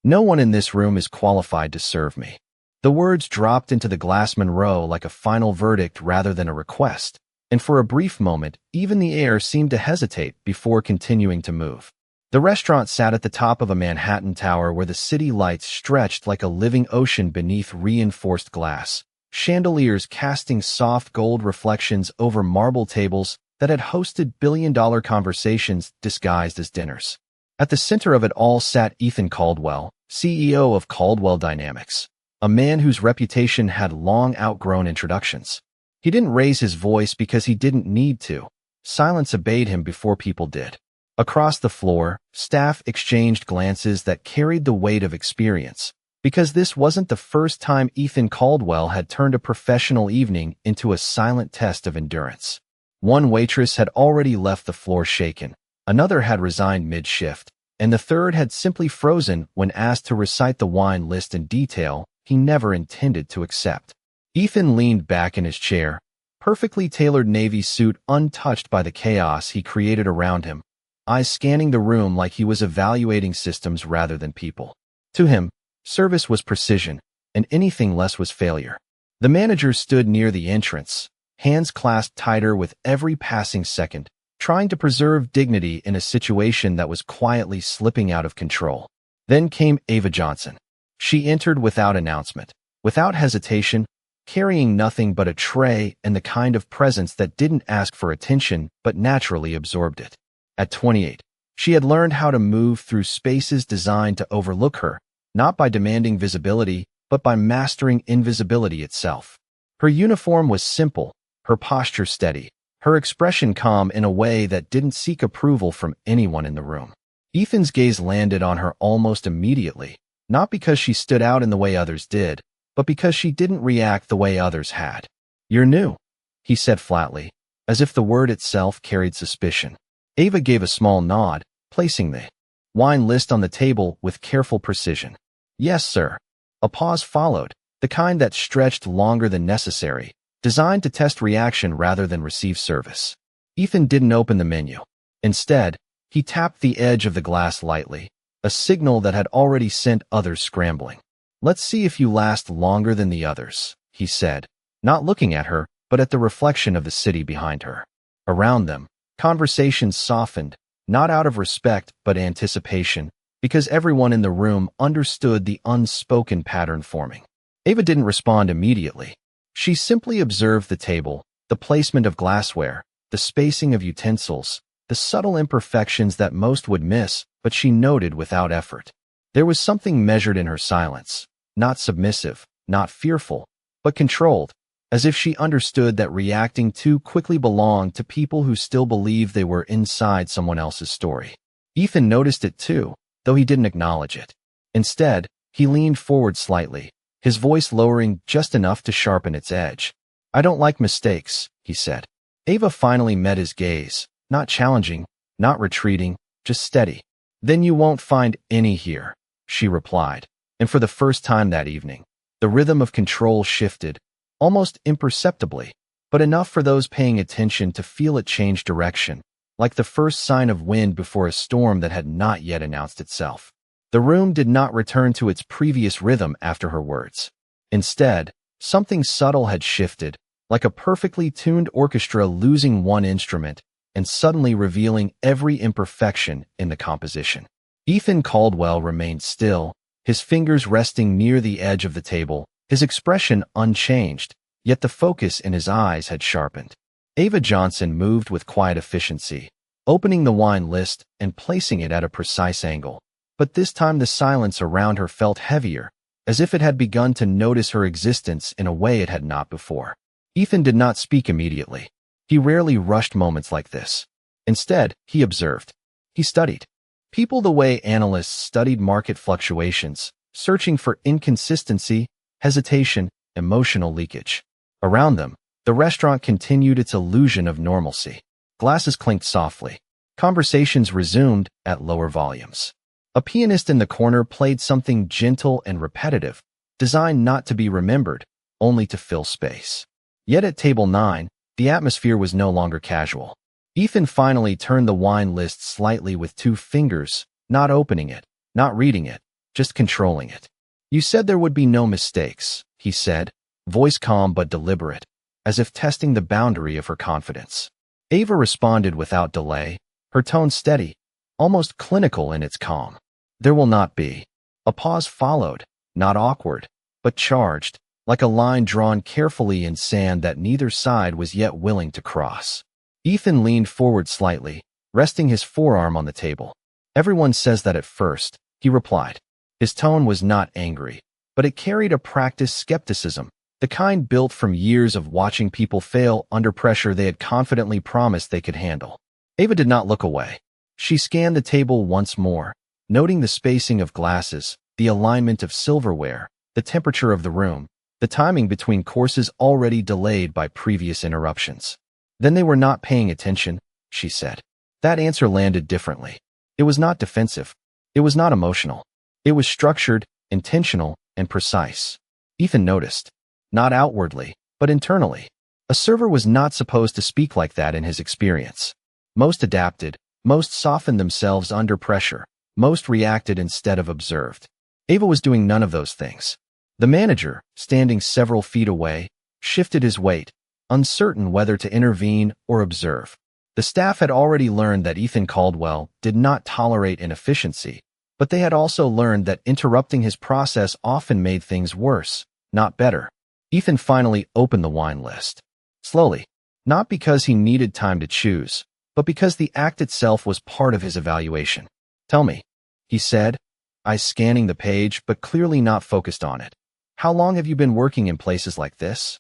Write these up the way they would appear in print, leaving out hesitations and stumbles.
No one in this room is qualified to serve me. The words dropped into the glass Monroe like a final verdict rather than a request, and for a brief moment, even the air seemed to hesitate before continuing to move. The restaurant sat at the top of a Manhattan tower where the city lights stretched like a living ocean beneath reinforced glass, chandeliers casting soft gold reflections over marble tables that had hosted billion-dollar conversations disguised as dinners. At the center of it all sat Ethan Caldwell, CEO of Caldwell Dynamics, a man whose reputation had long outgrown introductions. He didn't raise his voice because he didn't need to. Silence obeyed him before people did. Across the floor, staff exchanged glances that carried the weight of experience, because this wasn't the first time Ethan Caldwell had turned a professional evening into a silent test of endurance. One waitress had already left the floor shaken, another had resigned mid-shift, and the third had simply frozen when asked to recite the wine list in detail he never intended to accept. Ethan leaned back in his chair, perfectly tailored navy suit untouched by the chaos he created around him, eyes scanning the room like he was evaluating systems rather than people. To him, service was precision, and anything less was failure. The manager stood near the entrance, hands clasped tighter with every passing second, trying to preserve dignity in a situation that was quietly slipping out of control. Then came Ava Johnson. She entered without announcement, without hesitation, carrying nothing but a tray and the kind of presence that didn't ask for attention but naturally absorbed it. At 28, she had learned how to move through spaces designed to overlook her, not by demanding visibility, but by mastering invisibility itself. Her uniform was simple, her posture steady, her expression calm in a way that didn't seek approval from anyone in the room. Ethan's gaze landed on her almost immediately, not because she stood out in the way others did, but because she didn't react the way others had. "You're new," he said flatly, as if the word itself carried suspicion. Ava gave a small nod, placing the wine list on the table with careful precision. "Yes, sir." A pause followed, the kind that stretched longer than necessary, designed to test reaction rather than receive service. Ethan didn't open the menu. Instead, he tapped the edge of the glass lightly, a signal that had already sent others scrambling. "Let's see if you last longer than the others," he said, not looking at her, but at the reflection of the city behind her. Around them, conversations softened, not out of respect but anticipation, because everyone in the room understood the unspoken pattern forming. Ava didn't respond immediately. She simply observed the table, the placement of glassware, the spacing of utensils, the subtle imperfections that most would miss, but she noted without effort. There was something measured in her silence, not submissive, not fearful, but controlled, as if she understood that reacting too quickly belonged to people who still believed they were inside someone else's story. Ethan noticed it too, though he didn't acknowledge it. Instead, he leaned forward slightly, his voice lowering just enough to sharpen its edge. "I don't like mistakes," he said. Ava finally met his gaze, not challenging, not retreating, just steady. "Then you won't find any here," she replied, and for the first time that evening, the rhythm of control shifted, almost imperceptibly, but enough for those paying attention to feel it change direction, like the first sign of wind before a storm that had not yet announced itself. The room did not return to its previous rhythm after her words. Instead, something subtle had shifted, like a perfectly tuned orchestra losing one instrument and suddenly revealing every imperfection in the composition. Ethan Caldwell remained still, his fingers resting near the edge of the table, his expression unchanged, yet the focus in his eyes had sharpened. Ava Johnson moved with quiet efficiency, opening the wine list and placing it at a precise angle. But this time the silence around her felt heavier, as if it had begun to notice her existence in a way it had not before. Ethan did not speak immediately. He rarely rushed moments like this. Instead, he observed. He studied people the way analysts studied market fluctuations, searching for inconsistency, hesitation, emotional leakage. Around them, the restaurant continued its illusion of normalcy. Glasses clinked softly. Conversations resumed at lower volumes. A pianist in the corner played something gentle and repetitive, designed not to be remembered, only to fill space. Yet at table 9, the atmosphere was no longer casual. Ethan finally turned the wine list slightly with 2 fingers, not opening it, not reading it, just controlling it. You said there would be no mistakes, he said, voice calm but deliberate, as if testing the boundary of her confidence. Ava responded without delay, her tone steady, almost clinical in its calm. There will not be. A pause followed, not awkward, but charged, like a line drawn carefully in sand that neither side was yet willing to cross. Ethan leaned forward slightly, resting his forearm on the table. Everyone says that at first, he replied. His tone was not angry, but it carried a practiced skepticism, the kind built from years of watching people fail under pressure they had confidently promised they could handle. Ava did not look away. She scanned the table once more, noting the spacing of glasses, the alignment of silverware, the temperature of the room, the timing between courses already delayed by previous interruptions. Then they were not paying attention, she said. That answer landed differently. It was not defensive. It was not emotional. It was structured, intentional, and precise. Ethan noticed. Not outwardly, but internally. A server was not supposed to speak like that in his experience. Most adapted, most softened themselves under pressure, most reacted instead of observed. Ava was doing none of those things. The manager, standing several feet away, shifted his weight, uncertain whether to intervene or observe. The staff had already learned that Ethan Caldwell did not tolerate inefficiency, but they had also learned that interrupting his process often made things worse, not better. Ethan finally opened the wine list. Slowly, not because he needed time to choose, but because the act itself was part of his evaluation. Tell me, he said, eyes scanning the page but clearly not focused on it. How long have you been working in places like this?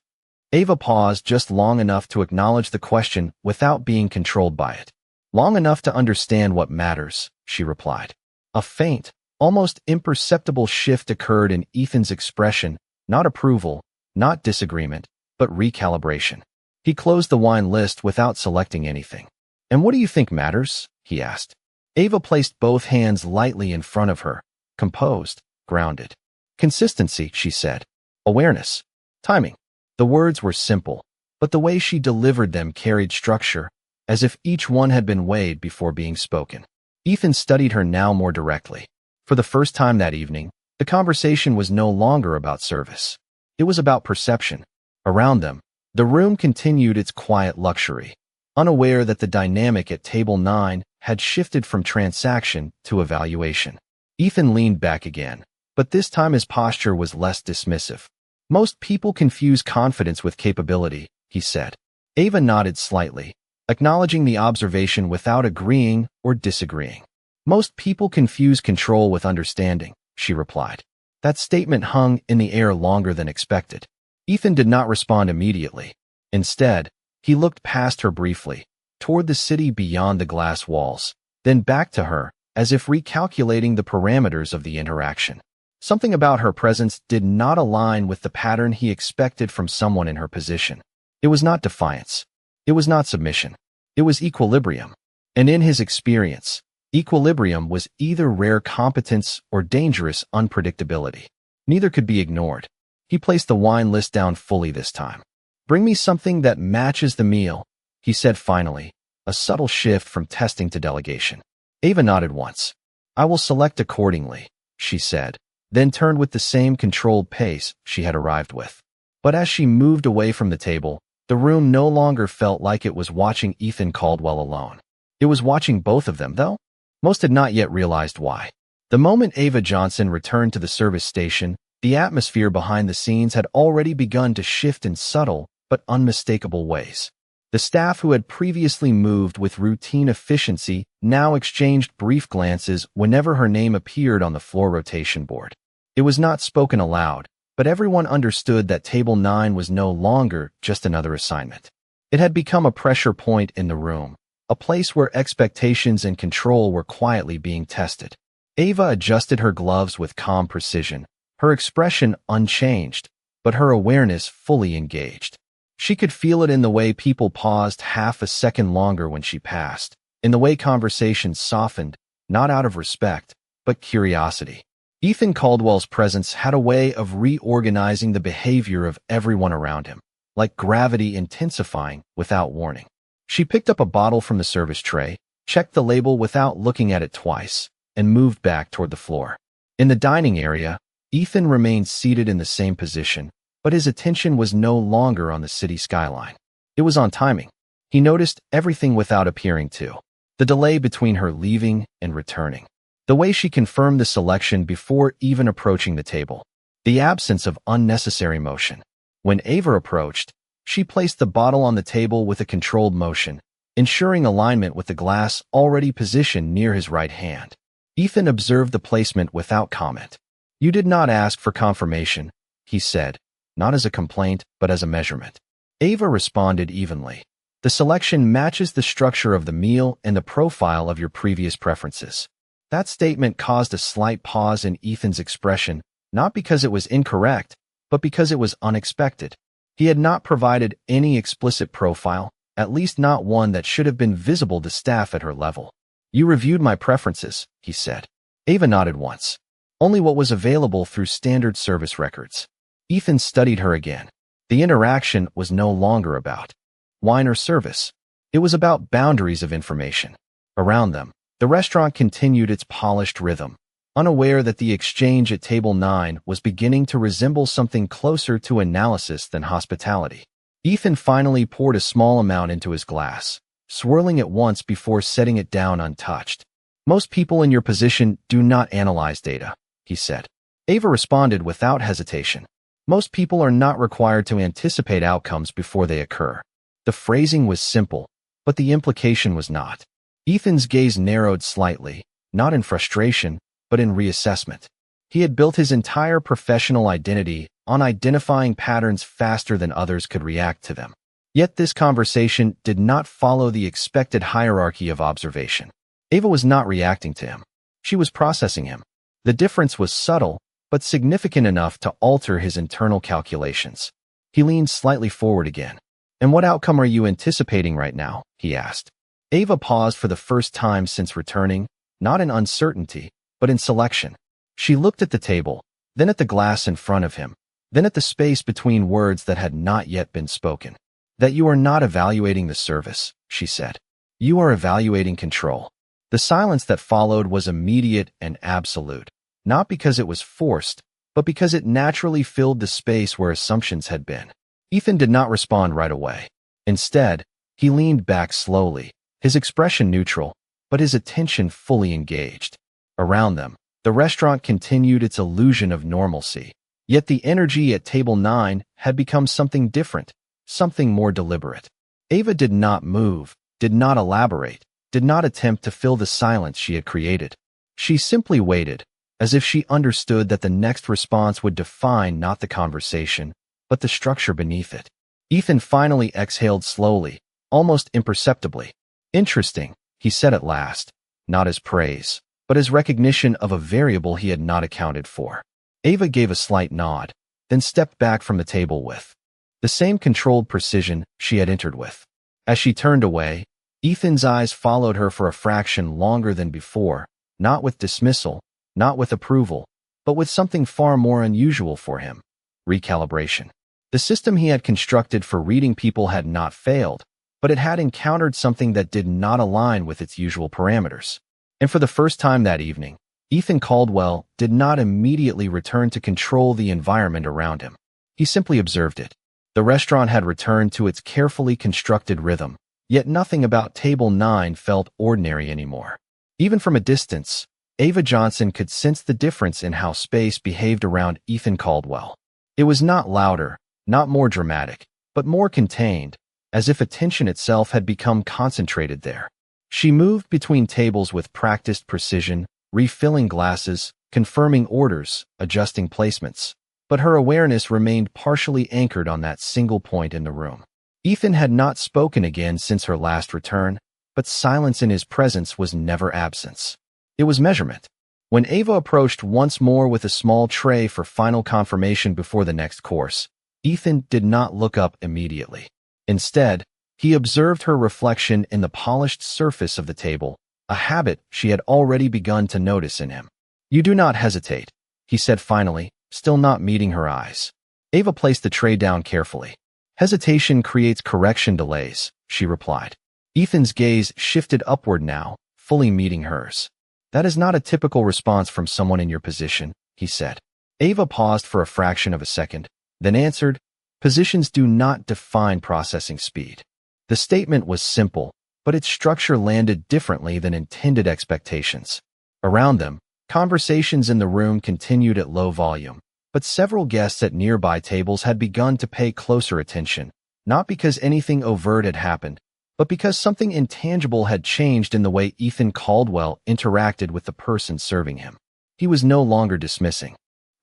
Ava paused just long enough to acknowledge the question without being controlled by it. Long enough to understand what matters, she replied. A faint, almost imperceptible shift occurred in Ethan's expression, not approval, not disagreement, but recalibration. He closed the wine list without selecting anything. And what do you think matters? He asked. Ava placed both hands lightly in front of her, composed, grounded. Consistency, she said. Awareness. Timing. The words were simple, but the way she delivered them carried structure, as if each one had been weighed before being spoken. Ethan studied her now more directly. For the first time that evening, the conversation was no longer about service. It was about perception. Around them, the room continued its quiet luxury, unaware that the dynamic at table 9 had shifted from transaction to evaluation. Ethan leaned back again, but this time his posture was less dismissive. Most people confuse confidence with capability, he said. Ava nodded slightly, acknowledging the observation without agreeing or disagreeing. Most people confuse control with understanding, she replied. That statement hung in the air longer than expected. Ethan did not respond immediately. Instead, he looked past her briefly, toward the city beyond the glass walls, then back to her, as if recalculating the parameters of the interaction. Something about her presence did not align with the pattern he expected from someone in her position. It was not defiance. It was not submission. It was equilibrium. And in his experience, equilibrium was either rare competence or dangerous unpredictability. Neither could be ignored. He placed the wine list down fully this time. Bring me something that matches the meal, he said finally, a subtle shift from testing to delegation. Ava nodded once. I will select accordingly, she said, then turned with the same controlled pace she had arrived with. But as she moved away from the table, the room no longer felt like it was watching Ethan Caldwell alone. It was watching both of them, though. Most had not yet realized why. The moment Ava Johnson returned to the service station, the atmosphere behind the scenes had already begun to shift in subtle but unmistakable ways. The staff who had previously moved with routine efficiency now exchanged brief glances whenever her name appeared on the floor rotation board. It was not spoken aloud, but everyone understood that Table 9 was no longer just another assignment. It had become a pressure point in the room, a place where expectations and control were quietly being tested. Ava adjusted her gloves with calm precision, her expression unchanged, but her awareness fully engaged. She could feel it in the way people paused half a second longer when she passed, in the way conversations softened, not out of respect, but curiosity. Ethan Caldwell's presence had a way of reorganizing the behavior of everyone around him, like gravity intensifying without warning. She picked up a bottle from the service tray, checked the label without looking at it twice, and moved back toward the floor. In the dining area, Ethan remained seated in the same position, but his attention was no longer on the city skyline. It was on timing. He noticed everything without appearing to. The delay between her leaving and returning. The way she confirmed the selection before even approaching the table. The absence of unnecessary motion. When Ava approached, she placed the bottle on the table with a controlled motion, ensuring alignment with the glass already positioned near his right hand. Ethan observed the placement without comment. "You did not ask for confirmation," he said, not as a complaint, but as a measurement. Ava responded evenly. "The selection matches the structure of the meal and the profile of your previous preferences." That statement caused a slight pause in Ethan's expression, not because it was incorrect, but because it was unexpected. He had not provided any explicit profile, at least not one that should have been visible to staff at her level. "You reviewed my preferences," he said. Ava nodded once. "Only what was available through standard service records." Ethan studied her again. The interaction was no longer about wine or service. It was about boundaries of information. Around them, the restaurant continued its polished rhythm, unaware that the exchange at table 9 was beginning to resemble something closer to analysis than hospitality. Ethan finally poured a small amount into his glass, swirling it once before setting it down untouched. "Most people in your position do not analyze data," he said. Ava responded without hesitation. "Most people are not required to anticipate outcomes before they occur." The phrasing was simple, but the implication was not. Ethan's gaze narrowed slightly, not in frustration, but in reassessment. He had built his entire professional identity on identifying patterns faster than others could react to them. Yet this conversation did not follow the expected hierarchy of observation. Ava was not reacting to him. She was processing him. The difference was subtle, but significant enough to alter his internal calculations. He leaned slightly forward again. "And what outcome are you anticipating right now?" he asked. Ava paused for the first time since returning, not in uncertainty, but in selection. She looked at the table, then at the glass in front of him, then at the space between words that had not yet been spoken. "That you are not evaluating the service," she said. "You are evaluating control." The silence that followed was immediate and absolute, not because it was forced, but because it naturally filled the space where assumptions had been. Ethan did not respond right away. Instead, he leaned back slowly, his expression neutral, but his attention fully engaged. Around them, the restaurant continued its illusion of normalcy. Yet the energy at table 9 had become something different, something more deliberate. Ava did not move, did not elaborate, did not attempt to fill the silence she had created. She simply waited, as if she understood that the next response would define not the conversation, but the structure beneath it. Ethan finally exhaled slowly, almost imperceptibly. "Interesting," he said at last, not as praise, but as recognition of a variable he had not accounted for. Ava gave a slight nod, then stepped back from the table with the same controlled precision she had entered with. As she turned away, Ethan's eyes followed her for a fraction longer than before, not with dismissal, not with approval, but with something far more unusual for him: recalibration. The system he had constructed for reading people had not failed, but it had encountered something that did not align with its usual parameters. And for the first time that evening, Ethan Caldwell did not immediately return to control the environment around him. He simply observed it. The restaurant had returned to its carefully constructed rhythm, yet nothing about table 9 felt ordinary anymore. Even from a distance, Ava Johnson could sense the difference in how space behaved around Ethan Caldwell. It was not louder, not more dramatic, but more contained, as if attention itself had become concentrated there. She moved between tables with practiced precision, refilling glasses, confirming orders, adjusting placements. But her awareness remained partially anchored on that single point in the room. Ethan had not spoken again since her last return, but silence in his presence was never absence. It was measurement. When Ava approached once more with a small tray for final confirmation before the next course, Ethan did not look up immediately. Instead, he observed her reflection in the polished surface of the table, a habit she had already begun to notice in him. "You do not hesitate," he said finally, still not meeting her eyes. Ava placed the tray down carefully. "Hesitation creates correction delays," she replied. Ethan's gaze shifted upward now, fully meeting hers. That is not a typical response from someone in your position, he said. Ava paused for a fraction of a second, then answered, positions do not define processing speed. The statement was simple, but its structure landed differently than intended expectations. Around them, conversations in the room continued at low volume, but several guests at nearby tables had begun to pay closer attention, not because anything overt had happened, but because something intangible had changed in the way Ethan Caldwell interacted with the person serving him. He was no longer dismissing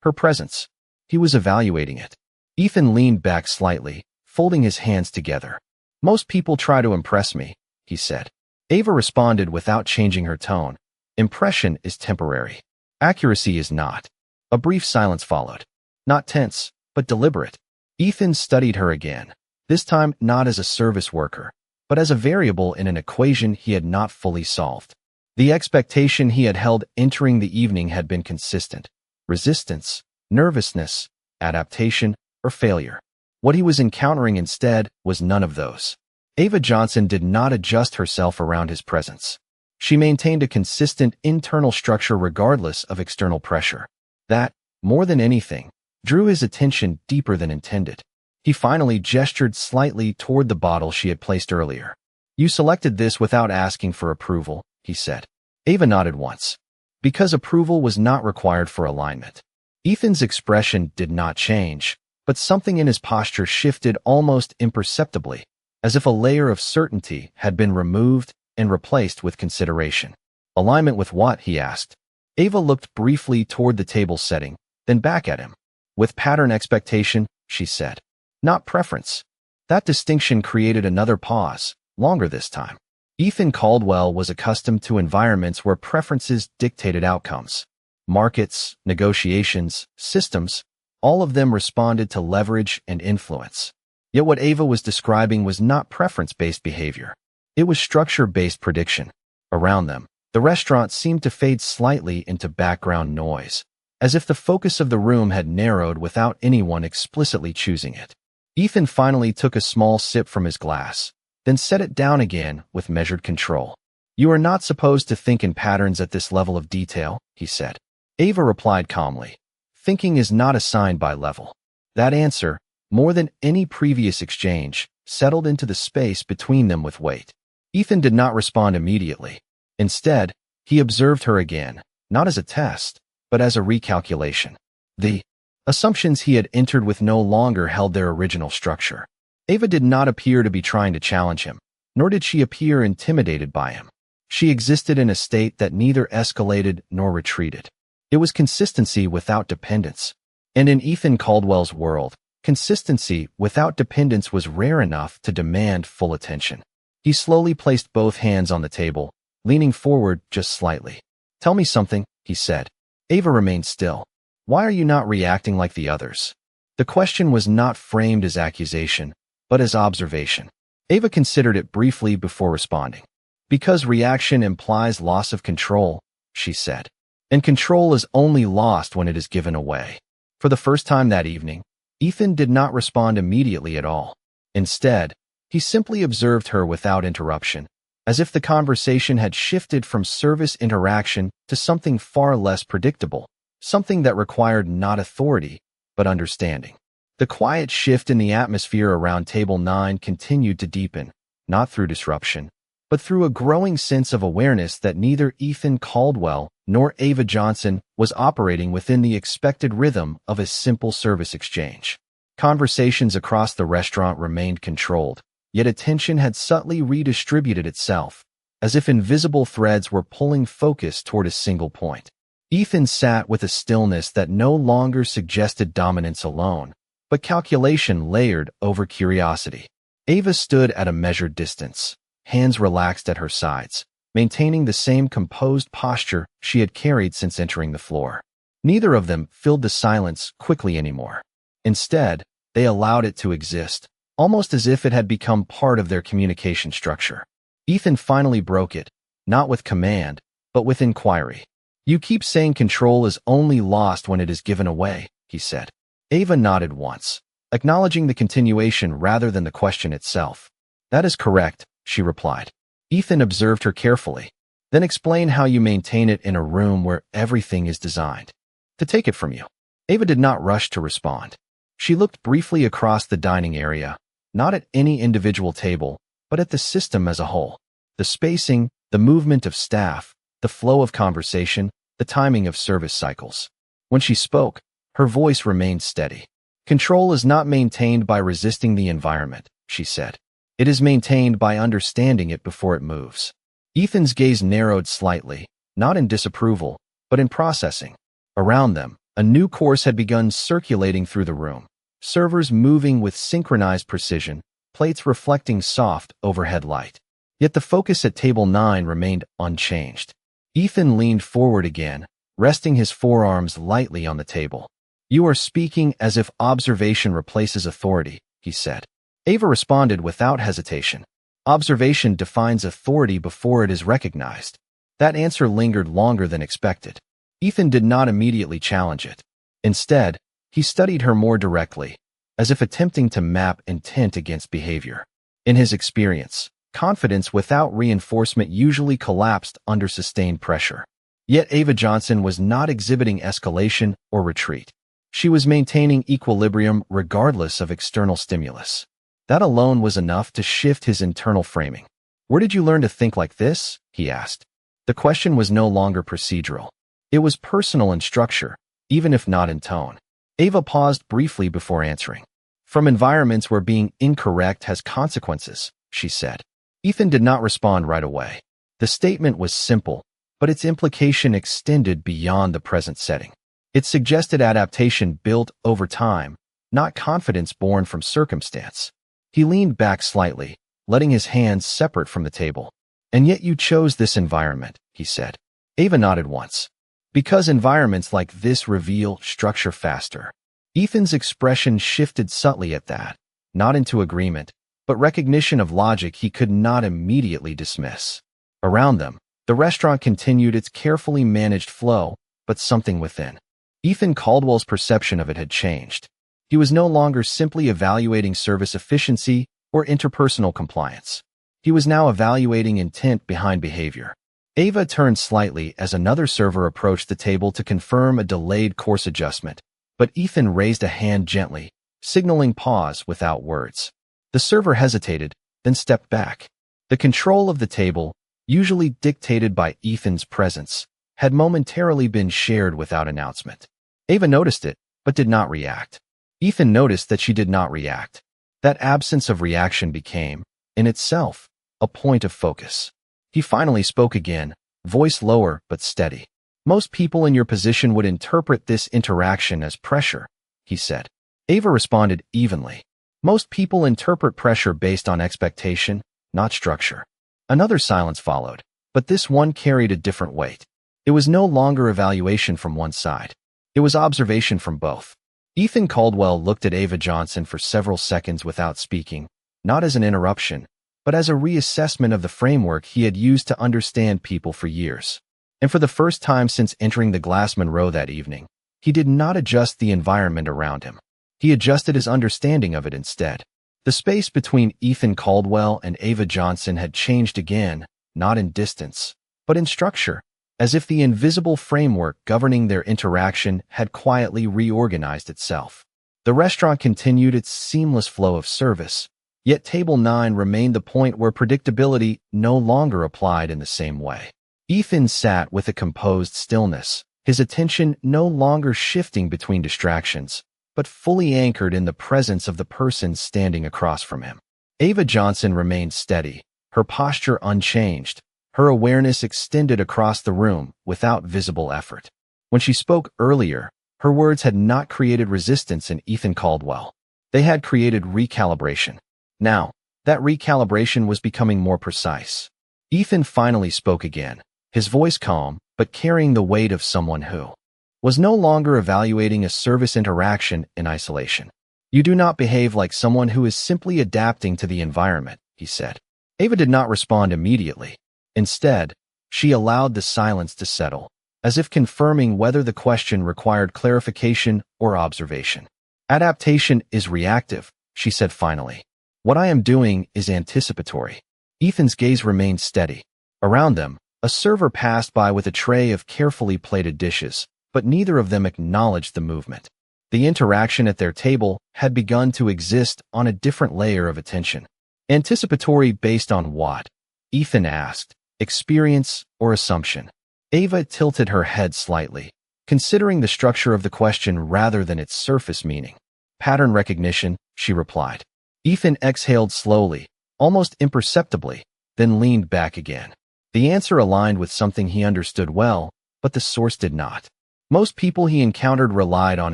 her presence. He was evaluating it. Ethan leaned back slightly, folding his hands together. Most people try to impress me, he said. Ava responded without changing her tone. Impression is temporary. Accuracy is not. A brief silence followed. Not tense, but deliberate. Ethan studied her again, this time not as a service worker, but as a variable in an equation he had not fully solved. The expectation he had held entering the evening had been consistent. Resistance, nervousness, adaptation, or failure. What he was encountering instead was none of those. Ava Johnson did not adjust herself around his presence. She maintained a consistent internal structure regardless of external pressure. That, more than anything, drew his attention deeper than intended. He finally gestured slightly toward the bottle she had placed earlier. You selected this without asking for approval, he said. Ava nodded once. Because approval was not required for alignment. Ethan's expression did not change, but something in his posture shifted almost imperceptibly, as if a layer of certainty had been removed and replaced with consideration. Alignment with what? He asked. Ava looked briefly toward the table setting, then back at him. With pattern expectation, she said. Not preference. That distinction created another pause, longer this time. Ethan Caldwell was accustomed to environments where preferences dictated outcomes. Markets, negotiations, systems, all of them responded to leverage and influence. Yet what Ava was describing was not preference-based behavior. It was structure-based prediction. Around them, the restaurant seemed to fade slightly into background noise, as if the focus of the room had narrowed without anyone explicitly choosing it. Ethan finally took a small sip from his glass, then set it down again with measured control. You are not supposed to think in patterns at this level of detail, he said. Ava replied calmly. Thinking is not assigned by level. That answer, more than any previous exchange, settled into the space between them with weight. Ethan did not respond immediately. Instead, he observed her again, not as a test, but as a recalculation. The assumptions he had entered with no longer held their original structure. Ava did not appear to be trying to challenge him, nor did she appear intimidated by him. She existed in a state that neither escalated nor retreated. It was consistency without dependence. And in Ethan Caldwell's world, consistency without dependence was rare enough to demand full attention. He slowly placed both hands on the table, leaning forward just slightly. Tell me something, he said. Ava remained still. Why are you not reacting like the others? The question was not framed as accusation, but as observation. Ava considered it briefly before responding. Because reaction implies loss of control, she said. And control is only lost when it is given away. For the first time that evening, Ethan did not respond immediately at all. Instead, he simply observed her without interruption, as if the conversation had shifted from service interaction to something far less predictable, something that required not authority, but understanding. The quiet shift in the atmosphere around Table 9 continued to deepen, not through disruption, but through a growing sense of awareness that neither Ethan Caldwell nor Ava Johnson was operating within the expected rhythm of a simple service exchange. Conversations across the restaurant remained controlled, yet attention had subtly redistributed itself, as if invisible threads were pulling focus toward a single point. Ethan sat with a stillness that no longer suggested dominance alone, but calculation layered over curiosity. Ava stood at a measured distance, hands relaxed at her sides, maintaining the same composed posture she had carried since entering the floor. Neither of them filled the silence quickly anymore. Instead, they allowed it to exist, almost as if it had become part of their communication structure. Ethan finally broke it, not with command, but with inquiry. You keep saying control is only lost when it is given away, he said. Ava nodded once, acknowledging the continuation rather than the question itself. That is correct, she replied. Ethan observed her carefully. Then explain how you maintain it in a room where everything is designed to take it from you. Ava did not rush to respond. She looked briefly across the dining area, not at any individual table, but at the system as a whole. The spacing, the movement of staff, the flow of conversation, the timing of service cycles. When she spoke, her voice remained steady. Control is not maintained by resisting the environment, she said. It is maintained by understanding it before it moves. Ethan's gaze narrowed slightly, not in disapproval, but in processing. Around them, a new course had begun circulating through the room. Servers moving with synchronized precision, plates reflecting soft overhead light. Yet the focus at table 9 remained unchanged. Ethan leaned forward again, resting his forearms lightly on the table. "You are speaking as if observation replaces authority," he said. Ava responded without hesitation. Observation defines authority before it is recognized. That answer lingered longer than expected. Ethan did not immediately challenge it. Instead, he studied her more directly, as if attempting to map intent against behavior. In his experience, confidence without reinforcement usually collapsed under sustained pressure. Yet Ava Johnson was not exhibiting escalation or retreat. She was maintaining equilibrium regardless of external stimulus. That alone was enough to shift his internal framing. "Where did you learn to think like this?" he asked. The question was no longer procedural. It was personal in structure, even if not in tone. Ava paused briefly before answering. "From environments where being incorrect has consequences," she said. Ethan did not respond right away. The statement was simple, but its implication extended beyond the present setting. It suggested adaptation built over time, not confidence born from circumstance. He leaned back slightly, letting his hands separate from the table. "And yet you chose this environment," he said. Ava nodded once. "Because environments like this reveal structure faster." Ethan's expression shifted subtly at that, not into agreement, but recognition of logic he could not immediately dismiss. Around them, the restaurant continued its carefully managed flow, but something within Ethan Caldwell's perception of it had changed. He was no longer simply evaluating service efficiency or interpersonal compliance. He was now evaluating intent behind behavior. Ava turned slightly as another server approached the table to confirm a delayed course adjustment, but Ethan raised a hand gently, signaling pause without words. The server hesitated, then stepped back. The control of the table, usually dictated by Ethan's presence, had momentarily been shared without announcement. Ava noticed it, but did not react. Ethan noticed that she did not react. That absence of reaction became, in itself, a point of focus. He finally spoke again, voice lower but steady. "Most people in your position would interpret this interaction as pressure," he said. Ava responded evenly. "Most people interpret pressure based on expectation, not structure." Another silence followed, but this one carried a different weight. It was no longer evaluation from one side. It was observation from both. Ethan Caldwell looked at Ava Johnson for several seconds without speaking, not as an interruption, but as a reassessment of the framework he had used to understand people for years. And for the first time since entering the Glass Monroe that evening, he did not adjust the environment around him. He adjusted his understanding of it instead. The space between Ethan Caldwell and Ava Johnson had changed again, not in distance, but in structure, as if the invisible framework governing their interaction had quietly reorganized itself. The restaurant continued its seamless flow of service, yet table 9 remained the point where predictability no longer applied in the same way. Ethan sat with a composed stillness, his attention no longer shifting between distractions, but fully anchored in the presence of the person standing across from him. Ava Johnson remained steady, her posture unchanged, her awareness extended across the room without visible effort. When she spoke earlier, her words had not created resistance in Ethan Caldwell. They had created recalibration. Now, that recalibration was becoming more precise. Ethan finally spoke again, his voice calm, but carrying the weight of someone who was no longer evaluating a service interaction in isolation. "You do not behave like someone who is simply adapting to the environment," he said. Ava did not respond immediately. Instead, she allowed the silence to settle, as if confirming whether the question required clarification or observation. "Adaptation is reactive," she said finally. "What I am doing is anticipatory." Ethan's gaze remained steady. Around them, A server passed by with a tray of carefully plated dishes, but neither of them acknowledged the movement. The interaction at their table had begun to exist on a different layer of attention. Anticipatory based on what? Ethan asked. Experience or assumption? Ava tilted her head slightly, considering the structure of the question rather than its surface meaning. Pattern recognition, she replied. Ethan exhaled slowly, almost imperceptibly, then leaned back again. The answer aligned with something he understood well, but the source did not. Most people he encountered relied on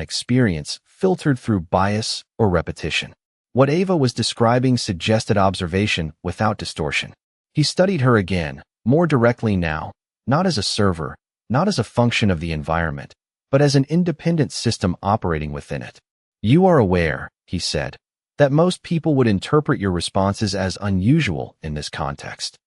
experience filtered through bias or repetition. What Ava was describing suggested observation without distortion. He studied her again, more directly now, not as a server, not as a function of the environment, but as an independent system operating within it. You are aware, he said, that most people would interpret your responses as unusual in this context.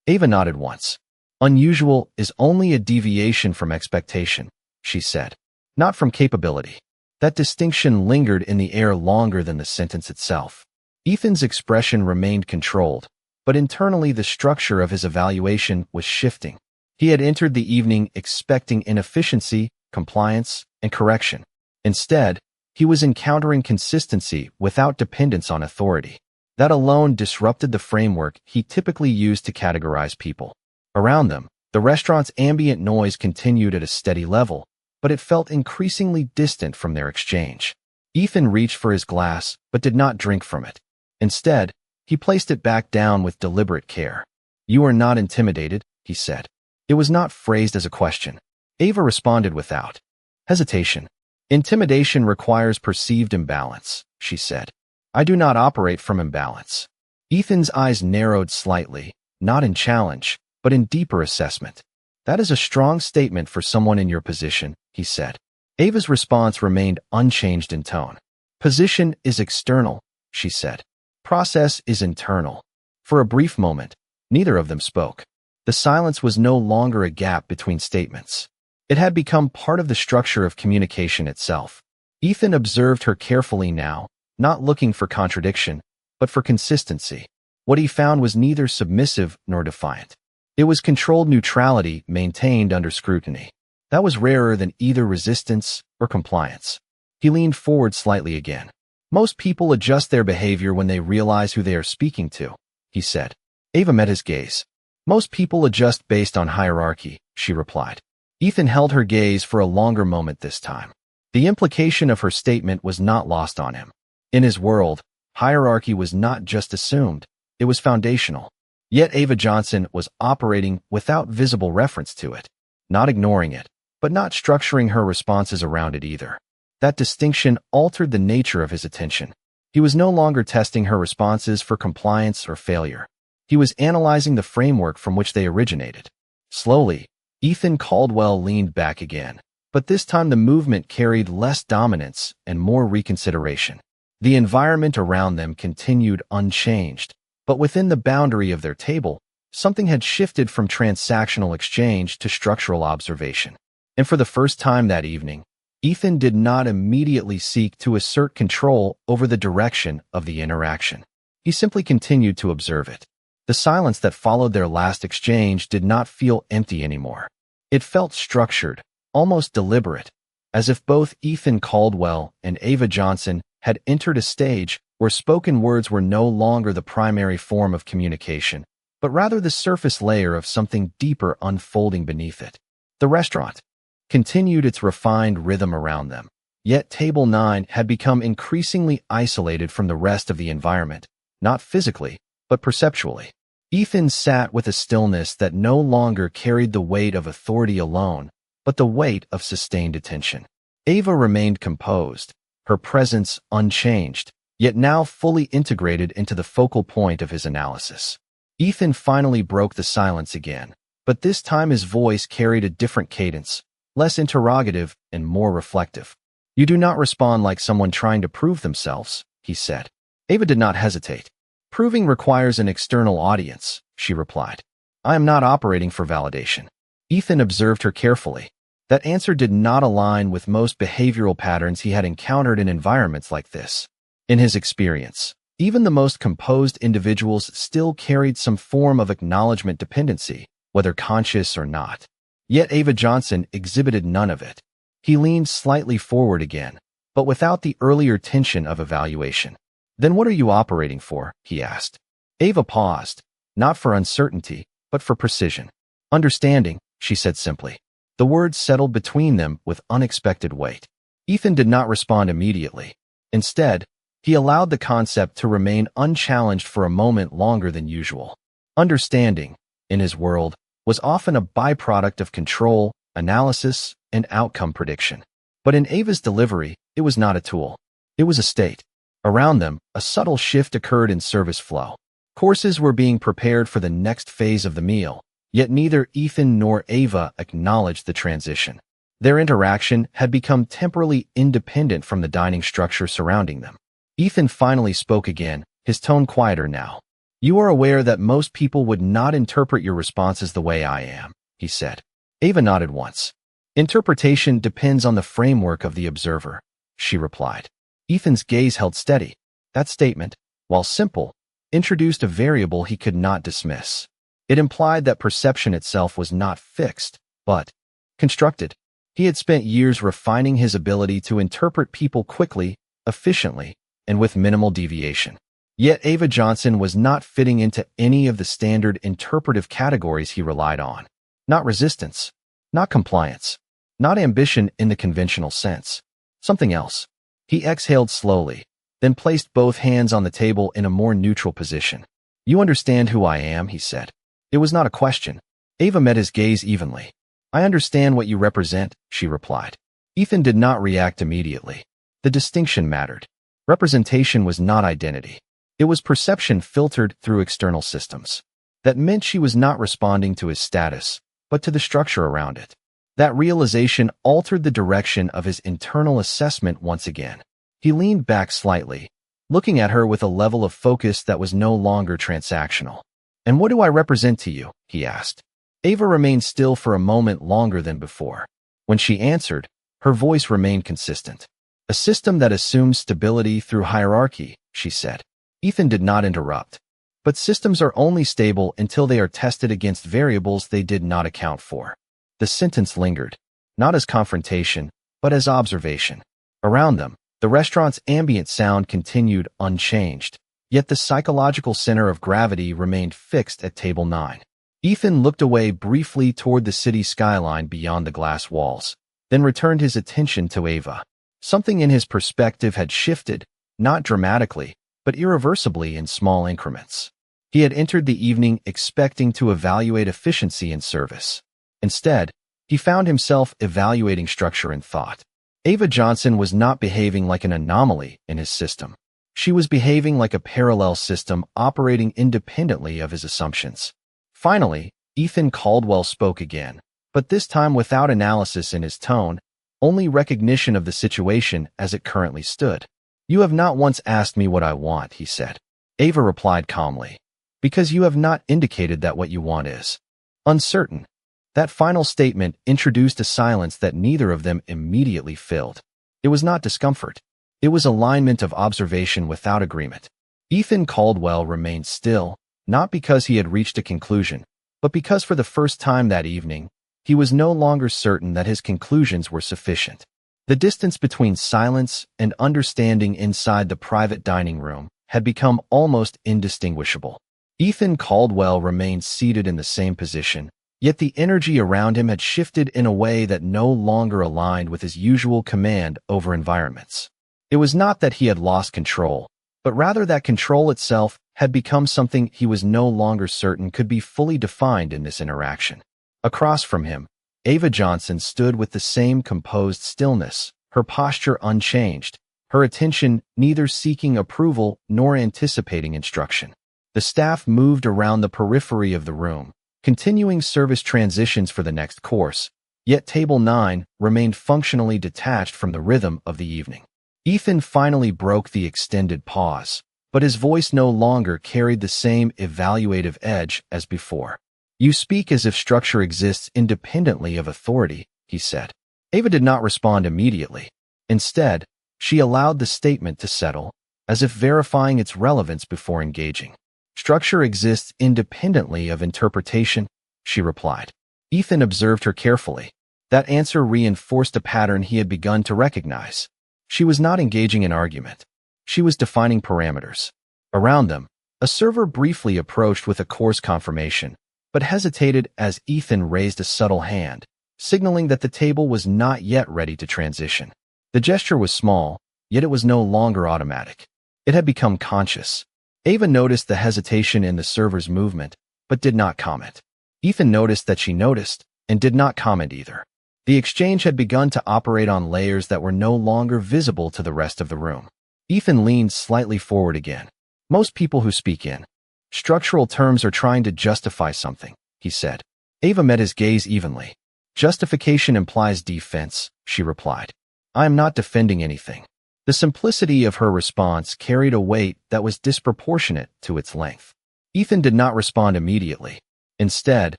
Ava nodded once. Unusual is only a deviation from expectation, she said, not from capability. That distinction lingered in the air longer than the sentence itself. Ethan's expression remained controlled, but internally the structure of his evaluation was shifting. He had entered the evening expecting inefficiency, compliance, and correction. Instead, he was encountering consistency without dependence on authority. That alone disrupted the framework he typically used to categorize people. Around them, the restaurant's ambient noise continued at a steady level, but it felt increasingly distant from their exchange. Ethan reached for his glass, but did not drink from it. Instead, he placed it back down with deliberate care. You are not intimidated, he said. It was not phrased as a question. Ava responded without hesitation. Intimidation requires perceived imbalance, she said. I do not operate from imbalance. Ethan's eyes narrowed slightly, not in challenge, but in deeper assessment. That is a strong statement for someone in your position, he said. Ava's response remained unchanged in tone. Position is external, she said. Process is internal. For a brief moment, neither of them spoke. The silence was no longer a gap between statements. It had become part of the structure of communication itself. Ethan observed her carefully now, not looking for contradiction, but for consistency. What he found was neither submissive nor defiant. It was controlled neutrality maintained under scrutiny. That was rarer than either resistance or compliance. He leaned forward slightly again. Most people adjust their behavior when they realize who they are speaking to, he said. Ava met his gaze. Most people adjust based on hierarchy, she replied. Ethan held her gaze for a longer moment this time. The implication of her statement was not lost on him. In his world, hierarchy was not just assumed, it was foundational. Yet Ava Johnson was operating without visible reference to it, not ignoring it, but not structuring her responses around it either. That distinction altered the nature of his attention. He was no longer testing her responses for compliance or failure. He was analyzing the framework from which they originated. Slowly, Ethan Caldwell leaned back again, but this time the movement carried less dominance and more reconsideration. The environment around them continued unchanged, but within the boundary of their table, something had shifted from transactional exchange to structural observation. And for the first time that evening, Ethan did not immediately seek to assert control over the direction of the interaction. He simply continued to observe it. The silence that followed their last exchange did not feel empty anymore. It felt structured, almost deliberate, as if both Ethan Caldwell and Ava Johnson had entered a stage where spoken words were no longer the primary form of communication, but rather the surface layer of something deeper unfolding beneath it. The restaurant continued its refined rhythm around them, yet Table 9 had become increasingly isolated from the rest of the environment, not physically, but perceptually. Ethan sat with a stillness that no longer carried the weight of authority alone, but the weight of sustained attention. Ava remained composed, her presence unchanged, yet now fully integrated into the focal point of his analysis. Ethan finally broke the silence again, but this time his voice carried a different cadence, less interrogative and more reflective. You do not respond like someone trying to prove themselves, he said. Ava did not hesitate. Proving requires an external audience, she replied. I am not operating for validation. Ethan observed her carefully. That answer did not align with most behavioral patterns he had encountered in environments like this. In his experience, even the most composed individuals still carried some form of acknowledgement dependency, whether conscious or not. Yet Ava Johnson exhibited none of it. He leaned slightly forward again, but without the earlier tension of evaluation. "Then what are you operating for?" he asked. Ava paused, not for uncertainty, but for precision. "Understanding," she said simply. The words settled between them with unexpected weight. Ethan did not respond immediately. Instead, he allowed the concept to remain unchallenged for a moment longer than usual. Understanding, in his world, was often a byproduct of control, analysis, and outcome prediction. But in Ava's delivery, it was not a tool. It was a state. Around them, a subtle shift occurred in service flow. Courses were being prepared for the next phase of the meal, yet neither Ethan nor Ava acknowledged the transition. Their interaction had become temporally independent from the dining structure surrounding them. Ethan finally spoke again, his tone quieter now. "You are aware that most people would not interpret your responses the way I am," he said. Ava nodded once. "Interpretation depends on the framework of the observer," she replied. Ethan's gaze held steady. That statement, while simple, introduced a variable he could not dismiss. It implied that perception itself was not fixed, but constructed. He had spent years refining his ability to interpret people quickly, efficiently, and with minimal deviation. Yet Ava Johnson was not fitting into any of the standard interpretive categories he relied on. Not resistance, not compliance, not ambition in the conventional sense. Something else. He exhaled slowly, then placed both hands on the table in a more neutral position. "You understand who I am," he said. It was not a question. Ava met his gaze evenly. "I understand what you represent," she replied. Ethan did not react immediately. The distinction mattered. Representation was not identity. It was perception filtered through external systems. That meant she was not responding to his status, but to the structure around it. That realization altered the direction of his internal assessment once again. He leaned back slightly, looking at her with a level of focus that was no longer transactional. "And what do I represent to you?" he asked. Ava remained still for a moment longer than before. When she answered, her voice remained consistent. "A system that assumes stability through hierarchy," she said. Ethan did not interrupt. "But systems are only stable until they are tested against variables they did not account for." The sentence lingered, not as confrontation, but as observation. Around them, the restaurant's ambient sound continued unchanged, yet the psychological center of gravity remained fixed at table 9. Ethan looked away briefly toward the city skyline beyond the glass walls, then returned his attention to Ava. Something in his perspective had shifted, not dramatically, but irreversibly in small increments. He had entered the evening expecting to evaluate efficiency in service. Instead, he found himself evaluating structure and thought. Ava Johnson was not behaving like an anomaly in his system. She was behaving like a parallel system operating independently of his assumptions. Finally, Ethan Caldwell spoke again, but this time without analysis in his tone, only recognition of the situation as it currently stood. "You have not once asked me what I want," he said. Ava replied calmly. "Because you have not indicated that what you want is uncertain." That final statement introduced a silence that neither of them immediately filled. It was not discomfort. It was alignment of observation without agreement. Ethan Caldwell remained still, not because he had reached a conclusion, but because for the first time that evening, he was no longer certain that his conclusions were sufficient. The distance between silence and understanding inside the private dining room had become almost indistinguishable. Ethan Caldwell remained seated in the same position, yet the energy around him had shifted in a way that no longer aligned with his usual command over environments. It was not that he had lost control, but rather that control itself had become something he was no longer certain could be fully defined in this interaction. Across from him, Ava Johnson stood with the same composed stillness, her posture unchanged, her attention neither seeking approval nor anticipating instruction. The staff moved around the periphery of the room, continuing service transitions for the next course, yet table 9 remained functionally detached from the rhythm of the evening. Ethan finally broke the extended pause, but his voice no longer carried the same evaluative edge as before. "You speak as if structure exists independently of authority," he said. Ava did not respond immediately. Instead, she allowed the statement to settle, as if verifying its relevance before engaging. "Structure exists independently of interpretation," she replied. Ethan observed her carefully. That answer reinforced a pattern he had begun to recognize. She was not engaging in argument. She was defining parameters. Around them, a server briefly approached with a course confirmation, but hesitated as Ethan raised a subtle hand, signaling that the table was not yet ready to transition. The gesture was small, yet it was no longer automatic. It had become conscious. Ava noticed the hesitation in the server's movement, but did not comment. Ethan noticed that she noticed, and did not comment either. The exchange had begun to operate on layers that were no longer visible to the rest of the room. Ethan leaned slightly forward again. Most people who speak in structural terms are trying to justify something, he said. Ava met his gaze evenly. Justification implies defense, she replied. I am not defending anything. The simplicity of her response carried a weight that was disproportionate to its length. Ethan did not respond immediately. Instead,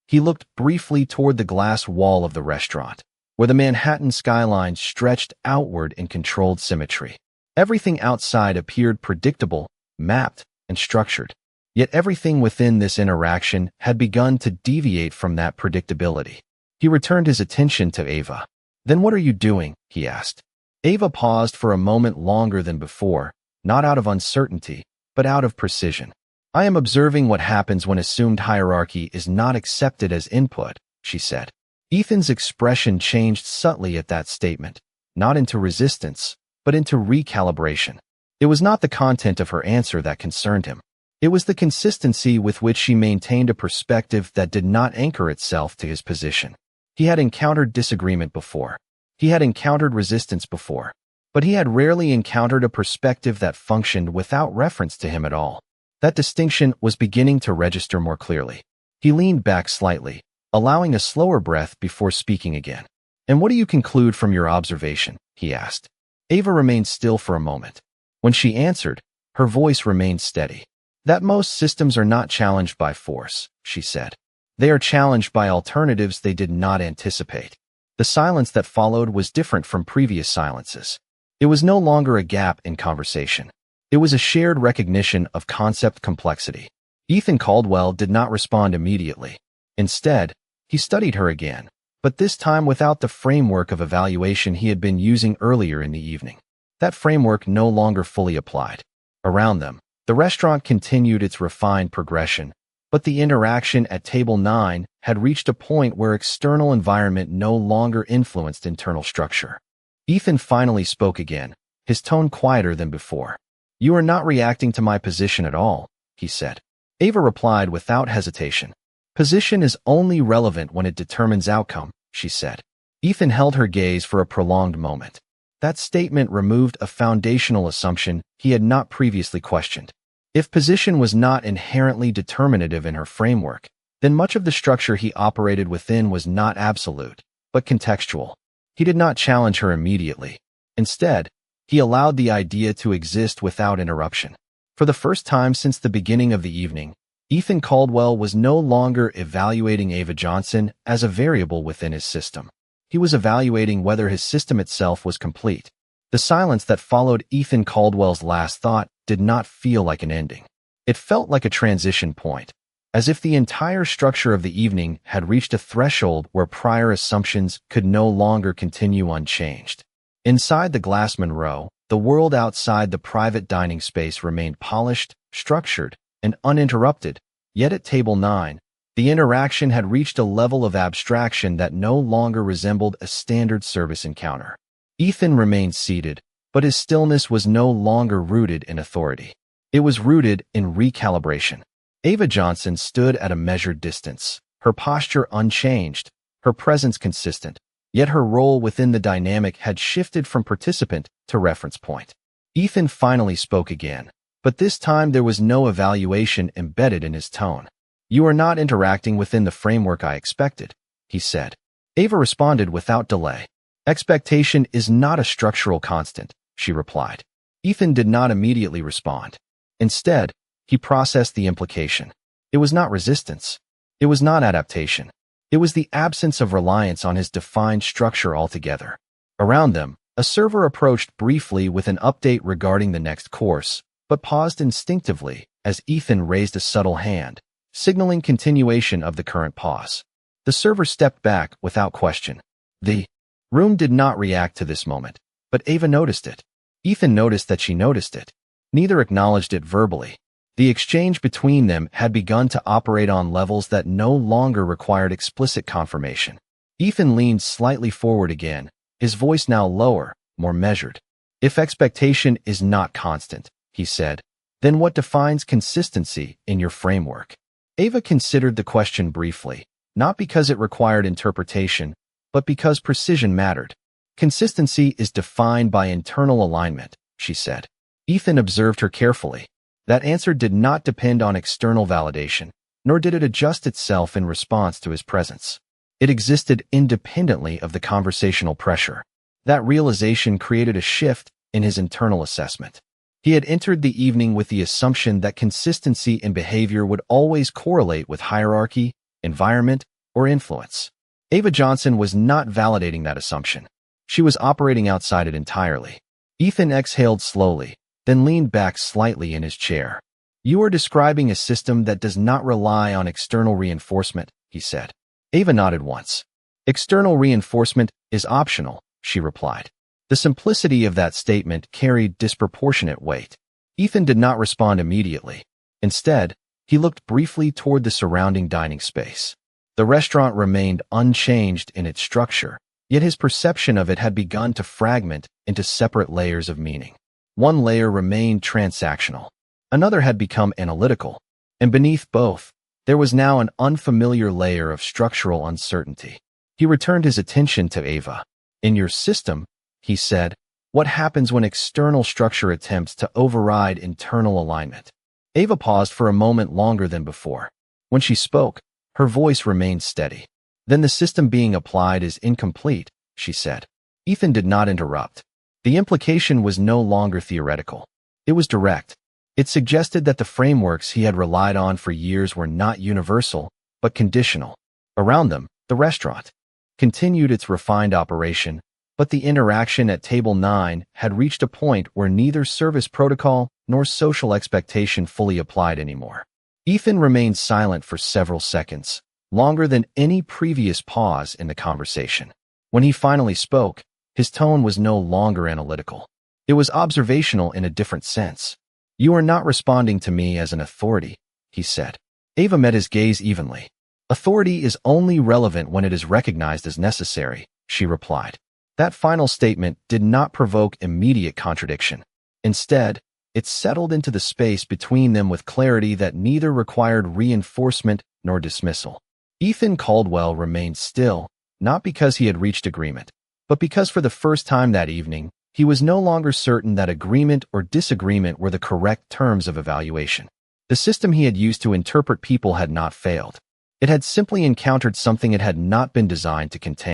he looked briefly toward the glass wall of the restaurant, where the Manhattan skyline stretched outward in controlled symmetry. Everything outside appeared predictable, mapped, and structured. Yet everything within this interaction had begun to deviate from that predictability. He returned his attention to Ava. Then what are you doing? He asked. Ava paused for a moment longer than before, not out of uncertainty, but out of precision. I am observing what happens when assumed hierarchy is not accepted as input, she said. Ethan's expression changed subtly at that statement, not into resistance, but into recalibration. It was not the content of her answer that concerned him. It was the consistency with which she maintained a perspective that did not anchor itself to his position. He had encountered disagreement before. He had encountered resistance before. But he had rarely encountered a perspective that functioned without reference to him at all. That distinction was beginning to register more clearly. He leaned back slightly, allowing a slower breath before speaking again. And what do you conclude from your observation? He asked. Ava remained still for a moment. When she answered, her voice remained steady. That most systems are not challenged by force, she said. They are challenged by alternatives they did not anticipate. The silence that followed was different from previous silences. It was no longer a gap in conversation. It was a shared recognition of concept complexity. Ethan Caldwell did not respond immediately. Instead, he studied her again, but this time without the framework of evaluation he had been using earlier in the evening. That framework no longer fully applied. Around them, the restaurant continued its refined progression, but the interaction at Table 9 had reached a point where external environment no longer influenced internal structure. Ethan finally spoke again, his tone quieter than before. You are not reacting to my position at all, he said. Ava replied without hesitation. Position is only relevant when it determines outcome, she said. Ethan held her gaze for a prolonged moment. That statement removed a foundational assumption he had not previously questioned. If position was not inherently determinative in her framework, then much of the structure he operated within was not absolute, but contextual. He did not challenge her immediately. Instead, he allowed the idea to exist without interruption. For the first time since the beginning of the evening, Ethan Caldwell was no longer evaluating Ava Johnson as a variable within his system. He was evaluating whether his system itself was complete. The silence that followed Ethan Caldwell's last thought did not feel like an ending. It felt like a transition point, as if the entire structure of the evening had reached a threshold where prior assumptions could no longer continue unchanged. Inside the Glassman row, the world outside the private dining space remained polished, structured, and uninterrupted, yet at Table 9, the interaction had reached a level of abstraction that no longer resembled a standard service encounter. Ethan remained seated, but his stillness was no longer rooted in authority. It was rooted in recalibration. Ava Johnson stood at a measured distance, her posture unchanged, her presence consistent, yet her role within the dynamic had shifted from participant to reference point. Ethan finally spoke again, but this time there was no evaluation embedded in his tone. You are not interacting within the framework I expected, he said. Ava responded without delay. Expectation is not a structural constant, she replied. Ethan did not immediately respond. Instead, he processed the implication. It was not resistance. It was not adaptation. It was the absence of reliance on his defined structure altogether. Around them, a server approached briefly with an update regarding the next course, but paused instinctively as Ethan raised a subtle hand, signaling continuation of the current pause. The server stepped back without question. The room did not react to this moment, but Ava noticed it. Ethan noticed that she noticed it. Neither acknowledged it verbally. The exchange between them had begun to operate on levels that no longer required explicit confirmation. Ethan leaned slightly forward again, his voice now lower, more measured. "If expectation is not constant," he said, "then what defines consistency in your framework?" Ava considered the question briefly, not because it required interpretation, but because precision mattered. "Consistency is defined by internal alignment," she said. Ethan observed her carefully. That answer did not depend on external validation, nor did it adjust itself in response to his presence. It existed independently of the conversational pressure. That realization created a shift in his internal assessment. He had entered the evening with the assumption that consistency in behavior would always correlate with hierarchy, environment, or influence. Ava Johnson was not validating that assumption. She was operating outside it entirely. Ethan exhaled slowly, then leaned back slightly in his chair. "You are describing a system that does not rely on external reinforcement," he said. Ava nodded once. "External reinforcement is optional," she replied. The simplicity of that statement carried disproportionate weight. Ethan did not respond immediately. Instead, he looked briefly toward the surrounding dining space. The restaurant remained unchanged in its structure, yet his perception of it had begun to fragment into separate layers of meaning. One layer remained transactional. Another had become analytical. And beneath both, there was now an unfamiliar layer of structural uncertainty. He returned his attention to Ava. "In your system," he said, "what happens when external structure attempts to override internal alignment?" Ava paused for a moment longer than before. When she spoke, her voice remained steady. "Then the system being applied is incomplete," she said. Ethan did not interrupt. The implication was no longer theoretical. It was direct. It suggested that the frameworks he had relied on for years were not universal, but conditional. Around them, the restaurant continued its refined operation, but the interaction at Table 9 had reached a point where neither service protocol nor social expectation fully applied anymore. Ethan remained silent for several seconds, longer than any previous pause in the conversation. When he finally spoke, his tone was no longer analytical. It was observational in a different sense. "You are not responding to me as an authority," he said. Ava met his gaze evenly. "Authority is only relevant when it is recognized as necessary," she replied. That final statement did not provoke immediate contradiction. Instead, it settled into the space between them with clarity that neither required reinforcement nor dismissal. Ethan Caldwell remained still, not because he had reached agreement, but because for the first time that evening, he was no longer certain that agreement or disagreement were the correct terms of evaluation. The system he had used to interpret people had not failed. It had simply encountered something it had not been designed to contain.